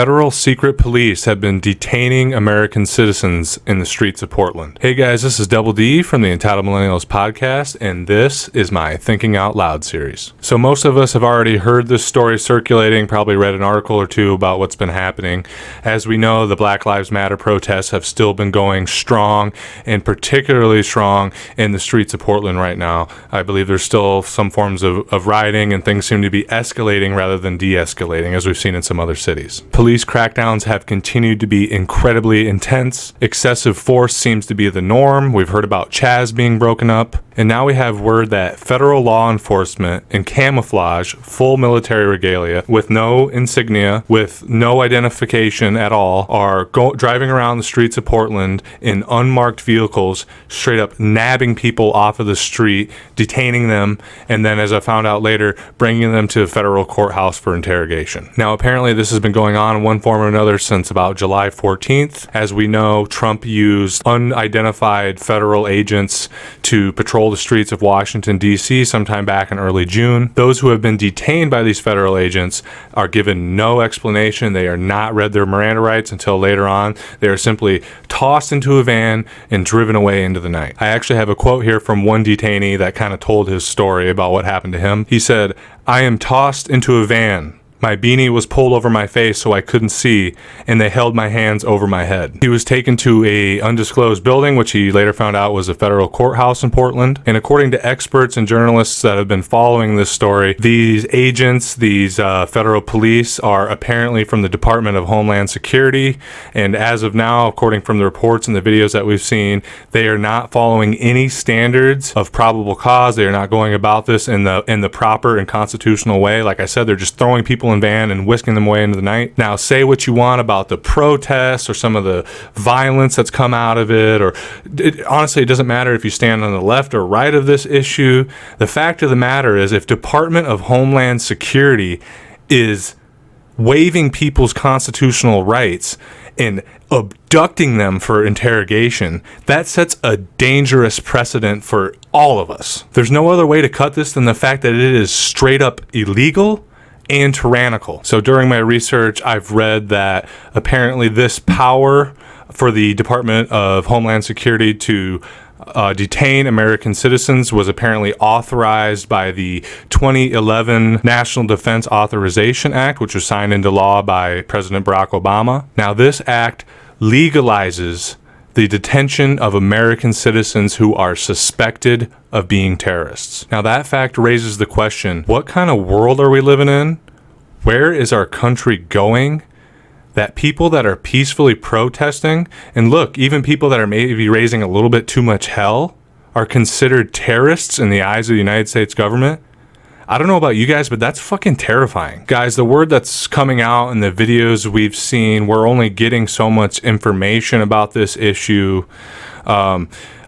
federal secret police have been detaining American citizens in the streets of Portland. Hey guys, this is Double D from the Entitled Millennials podcast, and this is my Thinking Out Loud series. So most of us have already heard this story circulating, probably read an article or two about what's been happening. As we know, the Black Lives Matter protests have still been going strong, and particularly strong in the streets of Portland right now. I believe there's still some forms of rioting, and things seem to be escalating rather than de-escalating, as we've seen in some other cities. Police crackdowns have continued to be incredibly intense. Excessive force seems to be the norm. We've heard about Chaz being broken up. And now we have word that federal law enforcement in camouflage, full military regalia, with no insignia, with no identification at all, are driving around the streets of Portland in unmarked vehicles, straight up nabbing people off of the street, detaining them, and then, as I found out later, bringing them to a federal courthouse for interrogation. Now, apparently this has been going on in one form or another since about July 14th. As we know, Trump used unidentified federal agents to patrol the streets of Washington, D.C. sometime back in early June. Those who have been detained by these federal agents are given no explanation. They are not read their Miranda rights until later on. They are simply tossed into a van and driven away into the night. I actually have a quote here from one detainee that kind of told his story about what happened to him. He said, "I am tossed into a van. My beanie was pulled over my face so I couldn't see, and they held my hands over my head." He was taken to a undisclosed building, which he later found out was a federal courthouse in Portland. And according to experts and journalists that have been following this story, these agents, these federal police, are apparently from the Department of Homeland Security. And as of now, according from the reports and the videos that we've seen, they are not following any standards of probable cause. They are not going about this in the proper and constitutional way. Like I said, they're just throwing people in van and whisking them away into the night. Now, say what you want about the protests or some of the violence that's come out of it, or honestly, it doesn't matter if you stand on the left or right of this issue. The fact of the matter is, if Department of Homeland Security is waiving people's constitutional rights and abducting them for interrogation, that sets a dangerous precedent for all of us. There's no other way to cut this than the fact that it is straight up illegal and tyrannical. So during my research, I've read that apparently this power for the Department of Homeland Security to detain American citizens was apparently authorized by the 2011 National Defense Authorization Act, which was signed into law by President Barack Obama. Now, this act legalizes the detention of American citizens who are suspected of being terrorists. Now, that fact raises the question, what kind of world are we living in? Where is our country going? That people that are peacefully protesting, and look, even people that are maybe raising a little bit too much hell, are considered terrorists in the eyes of the United States government? I don't know about you guys, but that's fucking terrifying. Guys, the word that's coming out in the videos we've seen, we're only getting so much information about this issue.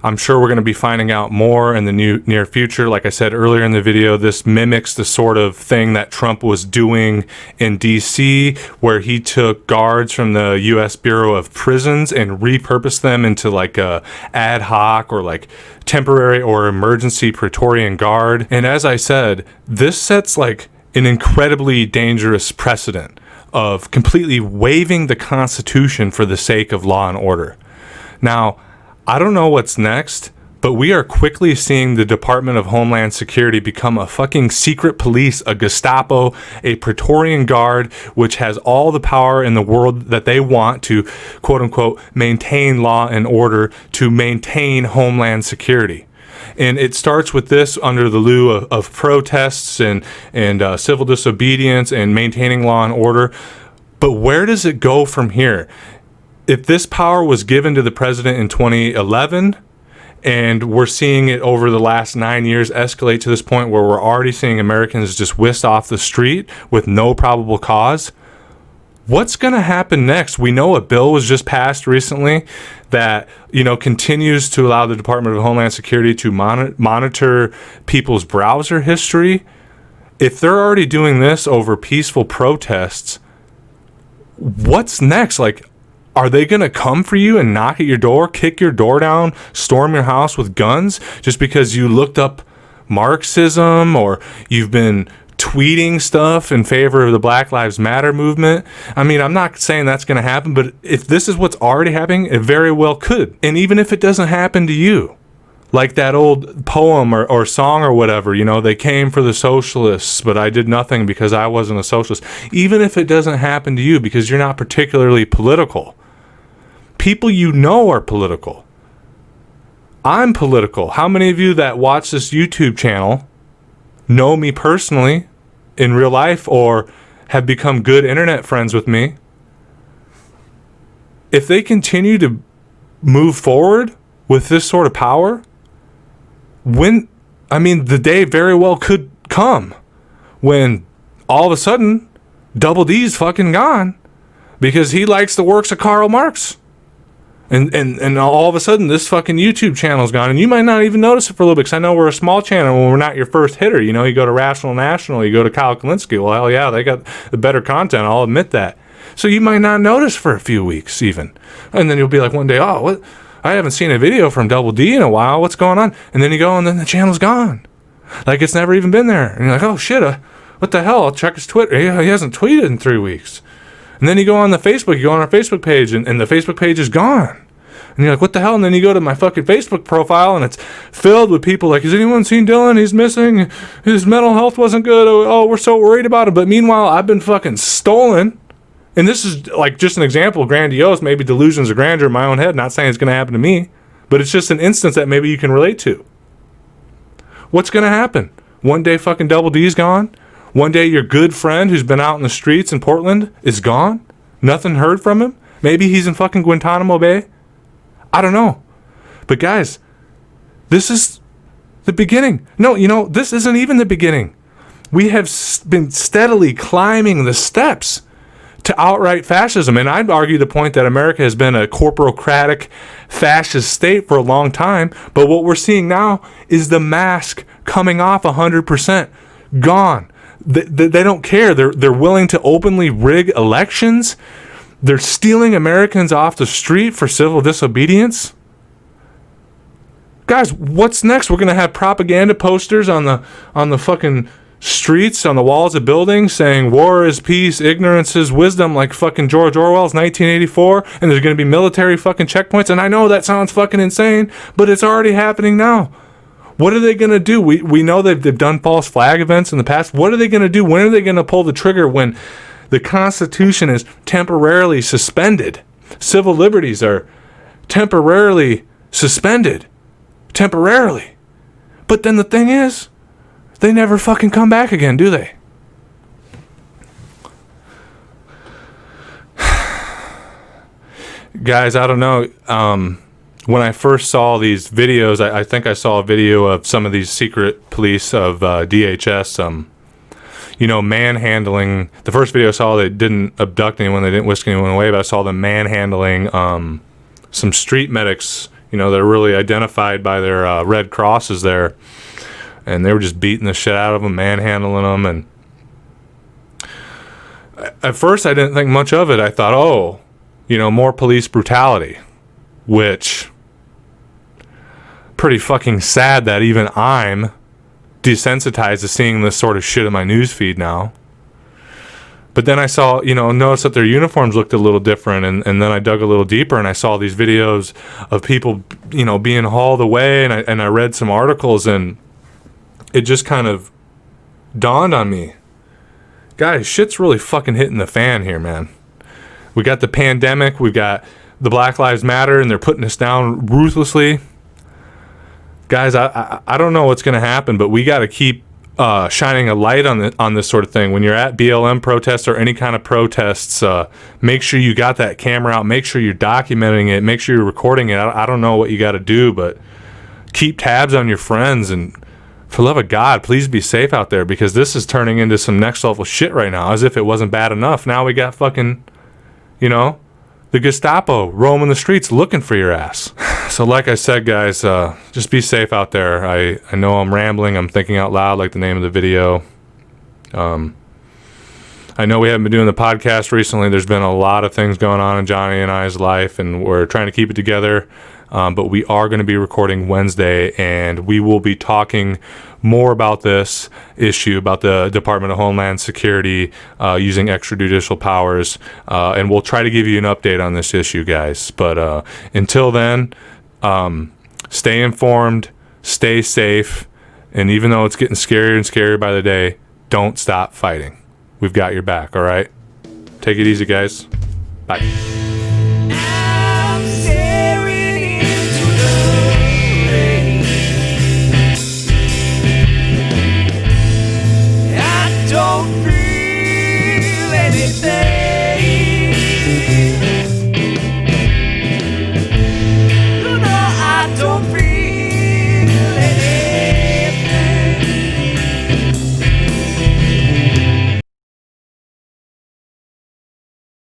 I'm sure we're going to be finding out more in the near future. Like I said earlier in the video, this mimics the sort of thing that Trump was doing in D.C., where he took guards from the U.S. Bureau of Prisons and repurposed them into like a ad hoc or like temporary or emergency Praetorian Guard. And as I said, this sets like an incredibly dangerous precedent of completely waiving the Constitution for the sake of law and order. Now, I don't know what's next, but we are quickly seeing the Department of Homeland Security become a fucking secret police, a Gestapo, a Praetorian Guard, which has all the power in the world that they want to, quote unquote, maintain law and order, to maintain Homeland Security. And it starts with this under the lieu of protests and civil disobedience and maintaining law and order. But where does it go from here? If this power was given to the president in 2011, and we're seeing it over the last 9 years escalate to this point where we're already seeing Americans just whisked off the street with no probable cause, what's going to happen next? We know a bill was just passed recently that, continues to allow the Department of Homeland Security to monitor people's browser history. If they're already doing this over peaceful protests, what's next? Like, are they going to come for you and knock at your door, kick your door down, storm your house with guns just because you looked up Marxism or you've been tweeting stuff in favor of the Black Lives Matter movement. I mean, I'm not saying that's going to happen, but if this is what's already happening, it very well could. And even if it doesn't happen to you, like that old poem or song or whatever, you know, they came for the socialists, but I did nothing because I wasn't a socialist. Even if it doesn't happen to you because you're not particularly political, people you know are political. I'm political. How many of you that watch this YouTube channel know me personally in real life or have become good internet friends with me? If they continue to move forward with this sort of power, the day very well could come when all of a sudden Double D's fucking gone because he likes the works of Karl Marx. And all of a sudden, this fucking YouTube channel's gone, and you might not even notice it for a little bit, because I know we're a small channel when we're not your first hitter. You know, you go to Rational National, you go to Kyle Kalinske. Well, hell yeah, they got the better content. I'll admit that. So you might not notice for a few weeks even, and then you'll be like one day, oh, what? I haven't seen a video from Double D in a while. What's going on? And then you go, and then the channel's gone, like it's never even been there. And you're like, oh shit, what the hell? I'll check his Twitter. He hasn't tweeted in 3 weeks. And then you go on the Facebook, you go on our Facebook page, and the Facebook page is gone. And you're like, what the hell? And then you go to my fucking Facebook profile, and it's filled with people like, has anyone seen Dylan? He's missing. His mental health wasn't good. Oh, we're so worried about him. But meanwhile, I've been fucking stolen. And this is like just an example, grandiose, maybe delusions of grandeur in my own head. Not saying it's going to happen to me, but it's just an instance that maybe you can relate to. What's going to happen? One day fucking Double D's gone. One day your good friend who's been out in the streets in Portland is gone. Nothing heard from him. Maybe he's in fucking Guantanamo Bay. I don't know. But guys, this is the beginning. No, you know, this isn't even the beginning. We have been steadily climbing the steps to outright fascism. And I'd argue the point that America has been a corporocratic fascist state for a long time. But what we're seeing now is the mask coming off 100%. Gone. They don't care. They're willing to openly rig elections. They're stealing Americans off the street for civil disobedience. Guys, what's next? We're going to have propaganda posters on the fucking streets, on the walls of buildings saying war is peace, ignorance is wisdom, like fucking George Orwell's 1984, and there's going to be military fucking checkpoints. And I know that sounds fucking insane, but it's already happening now. What are they going to do? We know they've done false flag events in the past. What are they going to do? When are they going to pull the trigger when the Constitution is temporarily suspended? Civil liberties are temporarily suspended. Temporarily. But then the thing is, they never fucking come back again, do they? Guys, I don't know. When I first saw these videos, I think I saw a video of some of these secret police of DHS, manhandling. The first video I saw, they didn't abduct anyone, they didn't whisk anyone away, but I saw them manhandling some street medics, that are really identified by their red crosses there. And they were just beating the shit out of them, manhandling them. And at first I didn't think much of it. I thought, more police brutality, which pretty fucking sad that even I'm desensitized to seeing this sort of shit in my news feed now. But then I saw, noticed that their uniforms looked a little different, and then I dug a little deeper and I saw these videos of people, being hauled away, and I read some articles, and it just kind of dawned on me. Guys, shit's really fucking hitting the fan here, man. We got the pandemic, we've got the Black Lives Matter, and they're putting us down ruthlessly. Guys, I don't know what's going to happen, but we got to keep shining a light on this sort of thing. When you're at BLM protests or any kind of protests, make sure you got that camera out. Make sure you're documenting it. Make sure you're recording it. I don't know what you got to do, but keep tabs on your friends. And for the love of God, please be safe out there, because this is turning into some next level shit right now, as if it wasn't bad enough. Now we got fucking, the Gestapo roaming the streets looking for your ass. So like I said, guys, just be safe out there. I know I'm rambling. I'm thinking out loud, like the name of the video. I know we haven't been doing the podcast recently. There's been a lot of things going on in Johnny and I's life, and we're trying to keep it together. But we are going to be recording Wednesday, and we will be talking more about this issue, about the Department of Homeland Security using extrajudicial powers, and we'll try to give you an update on this issue, guys. But until then, stay informed, stay safe, and even though it's getting scarier and scarier by the day, don't stop fighting. We've got your back, all right? Take it easy, guys. Bye.